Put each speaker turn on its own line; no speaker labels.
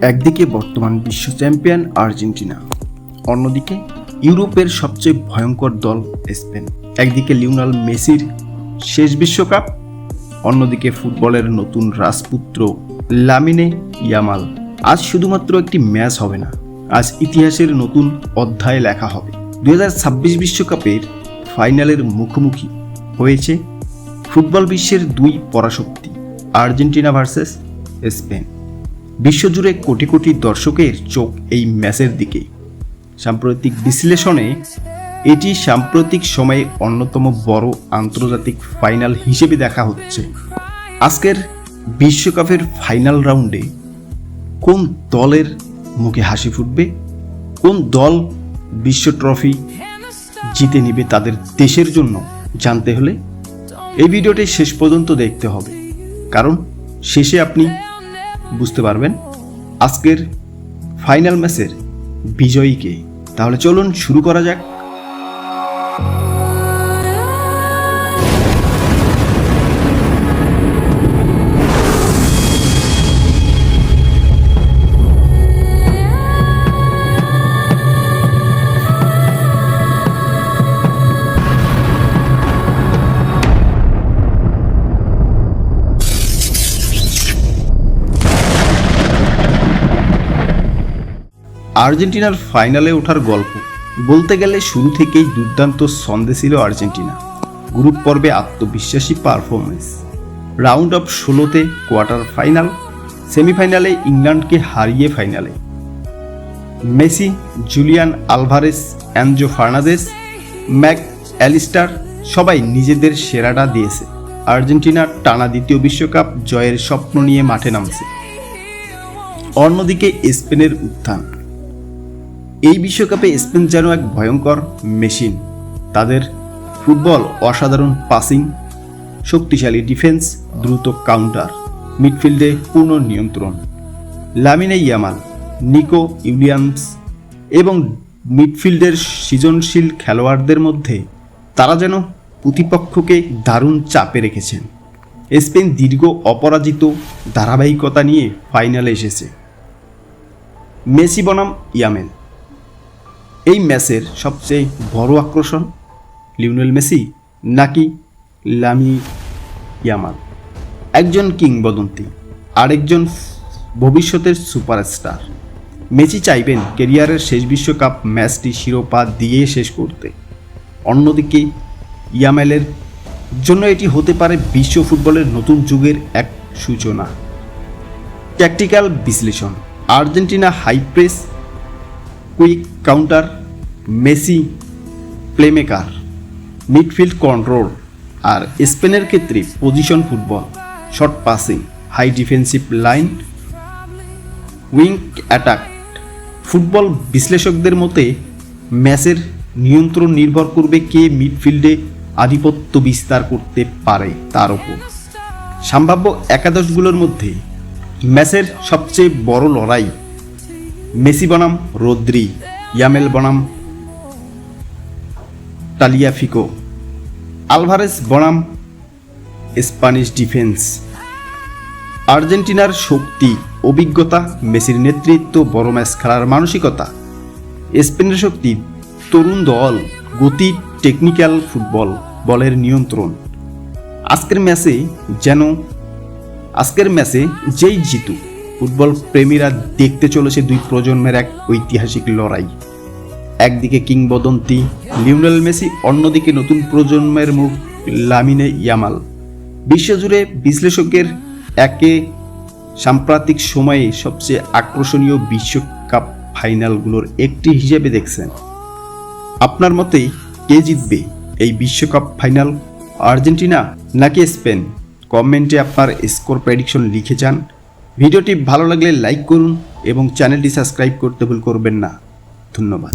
একদিকে বর্তমান বিশ্ব চ্যাম্পিয়ন আর্জেন্টিনা, অন্যদিকে ইউরোপের সবচেয়ে ভয়ঙ্কর দল স্পেন। একদিকে লিওনেল মেসির শেষ বিশ্বকাপ, অন্যদিকে ফুটবলের নতুন রাজপুত্র লামিনে ইয়ামাল। আজ শুধুমাত্র একটি ম্যাচ হবে না, আজ ইতিহাসের নতুন অধ্যায় লেখা হবে। 2026 বিশ্বকাপের ফাইনালের মুখোমুখি হয়েছে ফুটবল বিশ্বের দুই পরাশক্তি, আর্জেন্টিনা ভার্সেস স্পেন। বিশ্বজুড়ে কোটি কোটি দর্শকের চোখ এই ম্যাচের দিকে। সাম্প্রতিক বিশ্লেষণে এটি সাম্প্রতিক সময়ে অন্যতম বড় আন্তর্জাতিক ফাইনাল হিসেবে দেখা হচ্ছে। আজকের বিশ্বকাপের ফাইনাল রাউন্ডে কোন দলের মুখে হাসি ফুটবে, কোন দল বিশ্ব ট্রফি জিতে নেবে তাদের দেশের জন্য, জানতে হলে এই ভিডিওটি শেষ পর্যন্ত দেখতে হবে, কারণ শেষে আপনি বুঝতে পারবেন আজকের ফাইনাল ম্যাচের বিজয়ী কে। তাহলে চলুন শুরু করা যাক। আর্জেন্টিনার ফাইনালে ওঠার গল্প বলতে গেলে শুরু থেকেই দুর্দান্ত ছন্দে ছিল আর্জেন্টিনা। গ্রুপ পর্বে আত্মবিশ্বাসী পারফরমেন্স, রাউন্ড অফ 16তে কোয়ার্টার ফাইনাল, সেমিফাইনালে ইংল্যান্ডকে হারিয়ে ফাইনালে। Messi, Julian Alvarez, Enzo Fernandez, Mac Allister সবাই নিজেদের সেরাটা দিয়েছে। আর্জেন্টিনা টানা দ্বিতীয় বিশ্বকাপ জয়ের স্বপ্ন নিয়ে মাঠে নামছে। অন্যদিকে স্পেনের উত্থান। এই বিশ্বকাপে স্পেন যেন এক ভয়ঙ্কর মেশিন। তাদের ফুটবল অসাধারণ পাসিং, শক্তিশালী ডিফেন্স, দ্রুত কাউন্টার, মিডফিল্ডে পূর্ণ নিয়ন্ত্রণ। লামিনে ইয়ামাল, নিকো উইলিয়ামস এবং মিডফিল্ডের সৃজনশীল খেলোয়াড়দের মধ্যে তারা যেন প্রতিপক্ষকে দারুণ চাপে রেখেছেন। স্পেন দীর্ঘ অপরাজিত ধারাবাহিকতা নিয়ে ফাইনালে এসেছে। মেসি বনাম ইয়ামেল। এই ম্যাচের সবচেয়ে বড় আকর্ষণ লিওনেল মেসি নাকি লামিনে ইয়ামাল? একজন কিংবদন্তি, আরেকজন ভবিষ্যতের সুপারস্টার। মেসি চাইবেন ক্যারিয়ারের শেষ বিশ্বকাপ ম্যাচটি শিরোপা দিয়ে শেষ করতে, অন্যদিকে ইয়ামেলের জন্য এটি হতে পারে বিশ্ব ফুটবলের নতুন যুগের এক সূচনা। ট্যাকটিক্যাল বিশ্লেষণ। Argentina high press, quick counter, Messi playmaker, midfield control. আর স্পেনের ক্ষেত্রে position football, short passing, high defensive line, wing attack. Football বিশ্লেষকদের মতে ম্যাচের নিয়ন্ত্রণ নির্ভর করবে কে মিডফিল্ডে আধিপত্য বিস্তার করতে পারে তার ওপর। সম্ভাব্য একাদশগুলোর মধ্যে ম্যাচের সবচেয়ে বড় লড়াই মেসি বনাম রদ্রি, ইয়ামেল বনাম তালিয়াফিকো, আলভারেস বনাম স্প্যানিশ ডিফেন্স। আর্জেন্টিনার শক্তি, অভিজ্ঞতা, মেসির নেতৃত্ব, বড় ম্যাচ খেলার মানসিকতা। স্পেনের শক্তি, তরুণ দল, গতি, টেকনিক্যাল ফুটবল, বলের নিয়ন্ত্রণ। আজকের ম্যাচে যেই জিতুক, ফুটবল প্রেমীরা দেখতে চলেছে দুই প্রজন্মের এক ঐতিহাসিক লড়াই। একদিকে কিংবদন্তি লিওনেল মেসি, অন্যদিকে নতুন প্রজন্মের মুখ লামিনে ইয়ামাল। বিশ্বজুড়ে বিশ্লেষকের একে সাম্প্রতিক সময়ে সবচেয়ে আকর্ষণীয় বিশ্বকাপ ফাইনালগুলোর একটি হিসেবে দেখছেন। আপনার মতে কে জিতবে এই বিশ্বকাপ ফাইনাল, আর্জেন্টিনা নাকি স্পেন? কমেন্টে আপনার স্কোর প্রেডিকশন লিখে যান। ভিডিওটি ভালো লাগলে লাইক করুন এবং চ্যানেলটি সাবস্ক্রাইব করতে ভুল করবেন না। ধন্যবাদ।